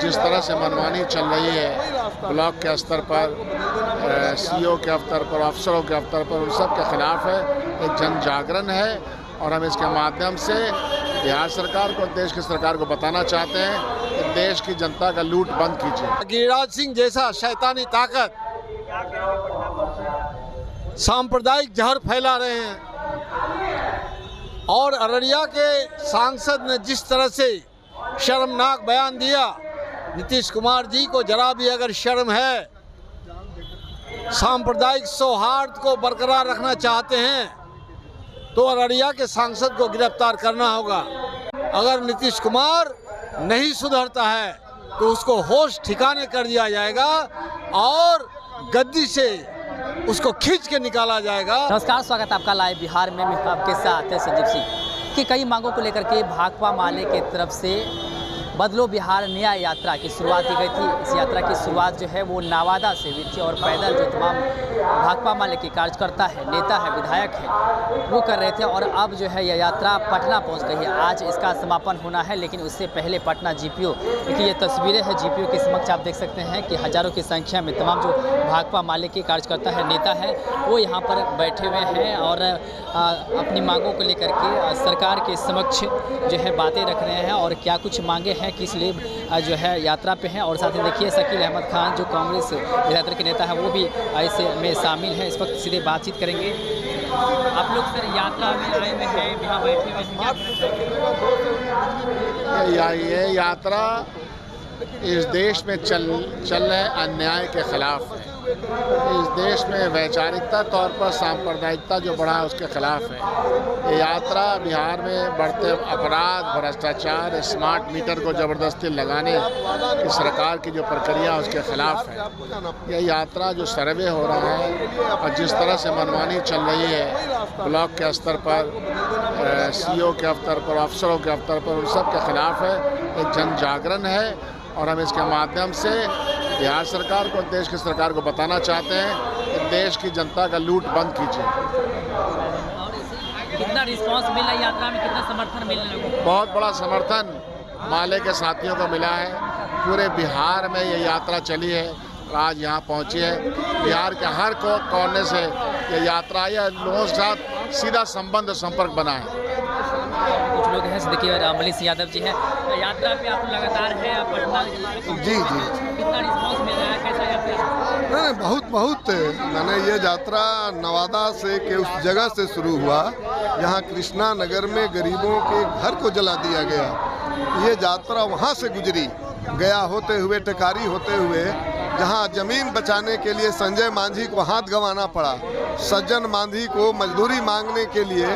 जिस तरह से मनमानी चल रही है ब्लॉक के स्तर पर, सीईओ के स्तर पर, अफसरों के स्तर पर, उन सब के खिलाफ है। एक जन जागरण है और हम इसके माध्यम से बिहार सरकार को, देश की सरकार को बताना चाहते हैं कि देश की जनता का लूट बंद कीजिए। गिरिराज सिंह जैसा शैतानी ताकत सांप्रदायिक जहर फैला रहे हैं और अररिया के सांसद ने जिस तरह से शर्मनाक बयान दिया, नीतीश कुमार जी को जरा भी अगर शर्म है, सांप्रदायिक सौहार्द को बरकरार रखना चाहते हैं तो अररिया के सांसद को गिरफ्तार करना होगा। अगर नीतीश कुमार नहीं सुधरता है तो उसको होश ठिकाने कर दिया जाएगा और गद्दी से उसको खींच के निकाला जाएगा। नमस्कार, स्वागत है आपका लाइव बिहार में। मैं आपके साथ है संजीव सिंह की कई मांगों को लेकर के भाकपा माले की तरफ से बदलो बिहार न्याय यात्रा की शुरुआत की गई थी। इस यात्रा की शुरुआत जो है वो नवादा से हुई थी और पैदल जो तमाम भाकपा माले के कार्यकर्ता है, नेता है, विधायक है, वो कर रहे थे और अब जो है यह यात्रा पटना पहुंच गई है। आज इसका समापन होना है, लेकिन उससे पहले पटना जीपीओ, देखिए ये तस्वीरें हैं जीपीओ के समक्ष, आप देख सकते हैं कि हज़ारों की संख्या में तमाम जो भाकपा माले के कार्यकर्ता है, नेता है, वो यहाँ पर बैठे हुए हैं और अपनी मांगों को लेकर के सरकार के समक्ष जो है बातें रख रहे हैं और क्या कुछ मांगे हैं, किस लिए जो है यात्रा पे हैं। और साथ ही देखिए शकील अहमद खान जो कांग्रेस विधायक के नेता है वो भी ऐसे में शामिल हैं। इस वक्त सीधे बातचीत करेंगे। आप लोग सर यात्रा में आए हुए हैं, यहाँ बैठे हुए हैं, क्या कहना चाहिए? ये यात्रा इस देश में चल रहे अन्याय के खिलाफ है। इस देश में वैचारिकता तौर पर सांप्रदायिकता जो बढ़ा है उसके खिलाफ है। ये यात्रा बिहार में बढ़ते अपराध, भ्रष्टाचार, स्मार्ट मीटर को ज़बरदस्ती लगाने की सरकार की जो प्रक्रिया है उसके खिलाफ है। यह यात्रा जो सर्वे हो रहा है और जिस तरह से मनमानी चल रही है ब्लॉक के स्तर पर, सीईओ के स्तर पर, अफसरों के स्तर पर, उन सब के खिलाफ है। एक जन जागरण है और हम इसके माध्यम से बिहार सरकार को, देश की सरकार को बताना चाहते हैं कि देश की जनता का लूट बंद कीजिए। कितना रिस्पांस मिला यात्रा में, कितना समर्थन मिलने लगा? बहुत बड़ा समर्थन माले के साथियों को मिला है। पूरे बिहार में ये यात्रा चली है, आज यहाँ पहुँची है। बिहार के हर कोने से ये यात्रा आई है, लोगों के साथ सीधा संबंध, संपर्क बना है। कुछ लोग हैं, देखिए मनीष यादव जी हैं, यात्रा पे आप लगातार है पटना। जी कितना रिस्पांस मिल रहा है, कैसा यात्रा? नहीं, बहुत मैंने ये यात्रा नवादा से के उस जगह से शुरू हुआ जहाँ कृष्णा नगर में गरीबों के घर को जला दिया गया। ये यात्रा वहाँ से गुजरी, गया होते हुए, टेकारी होते हुए, जहाँ जमीन बचाने के लिए संजय मांझी को हाथ गंवाना पड़ा, सज्जन मांझी को मजदूरी मांगने के लिए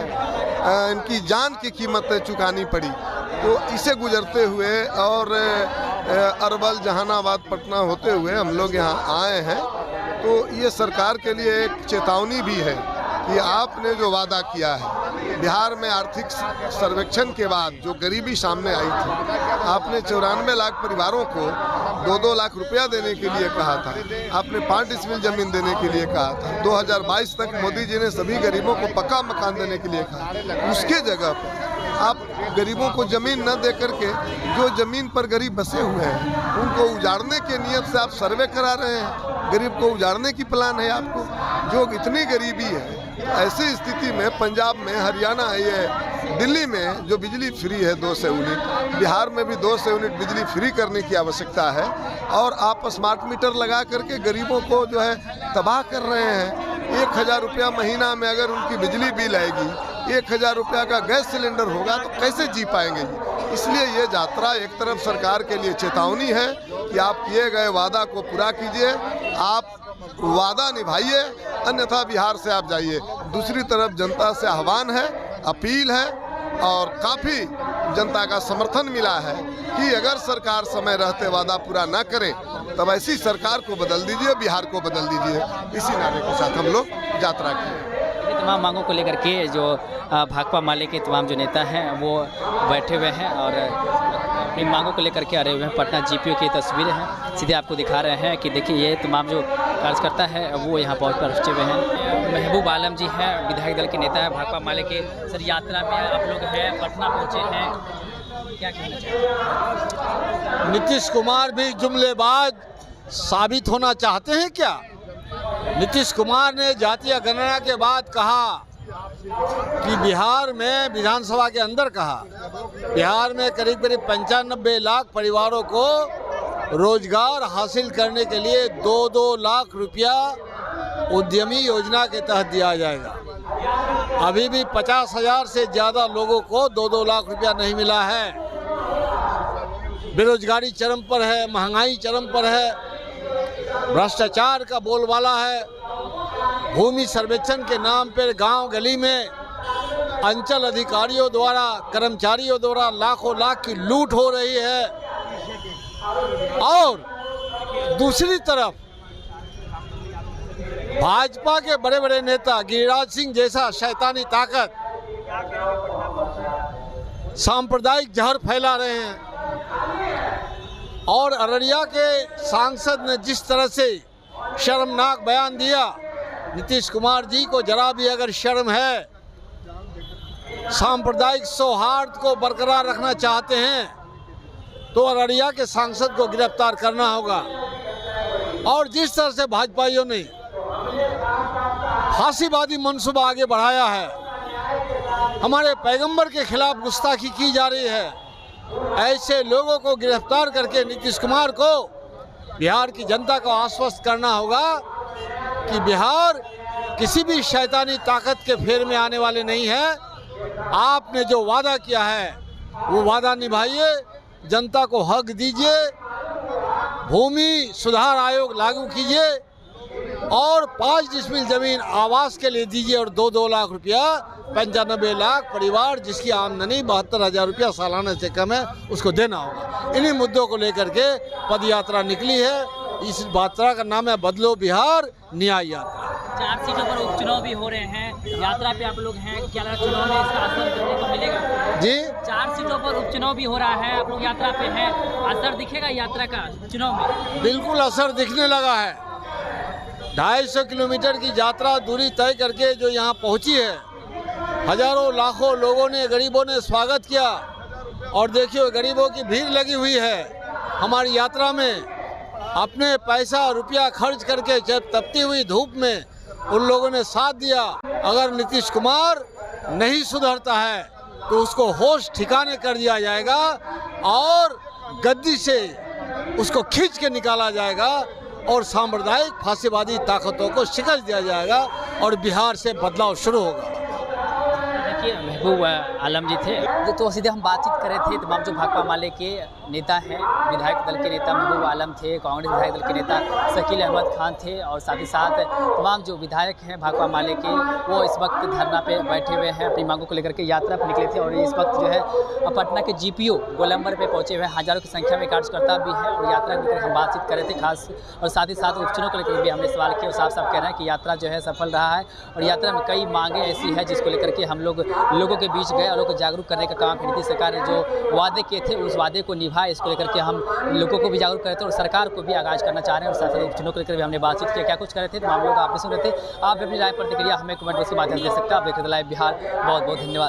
इनकी जान की कीमत चुकानी पड़ी। तो इसे गुजरते हुए और अरवल, जहानाबाद, पटना होते हुए हम लोग यहाँ आए हैं। तो ये सरकार के लिए एक चेतावनी भी है कि आपने जो वादा किया है, बिहार में आर्थिक सर्वेक्षण के बाद जो गरीबी सामने आई थी, आपने 94 लाख परिवारों को 2-2 लाख रुपया देने के लिए कहा था, आपने 5 डिसमिल जमीन देने के लिए कहा था, 2022 तक मोदी जी ने सभी गरीबों को पक्का मकान देने के लिए कहा। उसके जगह पर आप गरीबों को जमीन न दे करके जो जमीन पर गरीब बसे हुए हैं उनको उजाड़ने के नियत से आप सर्वे करा रहे हैं। गरीब को उजाड़ने की प्लान है आपको, जो इतनी गरीबी है। ऐसी स्थिति में पंजाब में, हरियाणा, ये दिल्ली में जो बिजली फ्री है 200 यूनिट, बिहार में भी 200 यूनिट बिजली फ्री करने की आवश्यकता है। और आप स्मार्ट मीटर लगा करके गरीबों को जो है तबाह कर रहे हैं। 1000 रुपया महीना में अगर उनकी बिजली बिल आएगी, 1000 रुपया का गैस सिलेंडर होगा तो कैसे जी पाएंगे? इसलिए ये यात्रा एक तरफ सरकार के लिए चेतावनी है कि आप किए गए वादा को पूरा कीजिए, आप वादा निभाइए, अन्यथा बिहार से आप जाइए। दूसरी तरफ जनता से आह्वान है, अपील है और काफ़ी जनता का समर्थन मिला है कि अगर सरकार समय रहते वादा पूरा न करे तब ऐसी सरकार को बदल दीजिए, बिहार को बदल दीजिए। इसी नारे के साथ हम लोग यात्रा किए। तमाम मांगों को लेकर के जो भाकपा माले के तमाम जो नेता हैं वो बैठे हुए हैं और अपनी मांगों को लेकर के आ रहे हुए हैं। पटना जीपीओ की तस्वीरें हैं, सीधे आपको दिखा रहे हैं कि देखिए ये तमाम जो कार्यकर्ता है वो यहाँ पहुँचे हुए हैं। महबूब आलम जी हैं, विधायक दल के नेता है भाकपा माले के। सर यात्रा में आप लोग हैं, पटना पहुँचे हैं, क्या कहना चाहिए? नीतीश कुमार भी जुमलेबाज साबित होना चाहते हैं क्या? नीतीश कुमार ने जातीय गणना के बाद कहा कि बिहार में, विधानसभा के अंदर कहा, बिहार में करीब करीब 95 लाख परिवारों को रोजगार हासिल करने के लिए 2-2 लाख रुपया उद्यमी योजना के तहत दिया जाएगा। अभी भी 50,000 से ज़्यादा लोगों को 2-2 लाख रुपया नहीं मिला है। बेरोजगारी चरम पर है, महंगाई चरम पर है, भ्रष्टाचार का बोलबाला है। भूमि सर्वेक्षण के नाम पर गांव गली में अंचल अधिकारियों द्वारा, कर्मचारियों द्वारा लाखों लाख की लूट हो रही है। और दूसरी तरफ भाजपा के बड़े बड़े नेता, गिरिराज सिंह जैसा शैतानी ताकत सांप्रदायिक जहर फैला रहे हैं। और अररिया के सांसद ने जिस तरह से शर्मनाक बयान दिया, नीतीश कुमार जी को जरा भी अगर शर्म है, सांप्रदायिक सौहार्द को बरकरार रखना चाहते हैं तो अररिया के सांसद को गिरफ्तार करना होगा। और जिस तरह से भाजपाइयों ने फांसीवादी मंसूबा आगे बढ़ाया है, हमारे पैगंबर के खिलाफ गुस्ताखी की जा रही है, ऐसे लोगों को गिरफ्तार करके नीतीश कुमार को बिहार की जनता को आश्वस्त करना होगा कि बिहार किसी भी शैतानी ताकत के फेर में आने वाले नहीं है। आपने जो वादा किया है वो वादा निभाइए, जनता को हक दीजिए, भूमि सुधार आयोग लागू कीजिए और 5 डिसमिल जमीन आवास के लिए दीजिए और 2-2 लाख रुपया 95 लाख परिवार जिसकी आमदनी 72,000 रुपया सालाना से कम है उसको देना होगा। इन्हीं मुद्दों को लेकर के पद यात्रा निकली है। इस यात्रा का नाम है बदलो बिहार न्याय यात्रा। 4 सीटों पर उपचुनाव भी हो रहे हैं, यात्रा पे आप लोग हैं, क्या लगा चुनाव में इसका असर देखने को मिलेगा? जी, 4 सीटों पर उपचुनाव भी हो रहा है, आप लोग यात्रा पे हैं, असर दिखेगा यात्रा का चुनाव में? बिल्कुल असर दिखने लगा है। 250 किलोमीटर की यात्रा दूरी तय करके जो यहाँ पहुँची है, हजारों लाखों लोगों ने, गरीबों ने स्वागत किया। और देखिए गरीबों की भीड़ लगी हुई है हमारी यात्रा में। अपने पैसा रुपया खर्च करके जब तपती हुई धूप में उन लोगों ने साथ दिया। अगर नीतीश कुमार नहीं सुधरता है तो उसको होश ठिकाने कर दिया जाएगा और गद्दी से उसको खींच के निकाला जाएगा और सांप्रदायिक फांसीवादी ताकतों को शिकस्त दिया जाएगा और बिहार से बदलाव शुरू होगा। महबूब आलम जी थे, तो सीधे हम बातचीत कर रहे थे तमाम जो भाकपा माले के नेता हैं, विधायक दल के नेता महबूब आलम थे, कांग्रेस विधायक दल के नेता शकील अहमद खान थे और साथ ही साथ तमाम जो विधायक हैं भाकपा माले के, वो इस वक्त धरना पे बैठे हुए हैं, अपनी मांगों को लेकर के यात्रा पर निकले थे। और इस वक्त जो है पटना के GPO गोलंबर पे पहुंचे हुए हज़ारों की संख्या में कार्यकर्ता भी हैं और यात्रा को लेकर हम बातचीत कर रहे थे खास। और साथ ही साथ उपचुनाव को लेकर भी हमने सवाल किया और साफ साफ कह रहे हैं कि यात्रा जो है सफल रहा है और यात्रा में कई मांगें ऐसी है जिसको लेकर के हम लोगों के बीच गए और लोगों को जागरूक करने का काम नीतीश सरकार ने जो वादे किए थे उस वादे को निभाए। इसको लेकर के हम लोगों को भी जागरूक करते और सरकार को भी आगाज करना चाह रहे हैं और साथ ही उपचुनाव को लेकर भी हमने बातचीत किया। क्या कुछ कर रहे थे तो हम लोग आप भी सुन रहे थे। आप भी अपनी राय प्रतिक्रिया हमें कमेंट बॉक्स के माध्यम से दे सकते हैं। आप देख रहे थे लाइव बिहार। बहुत बहुत धन्यवाद।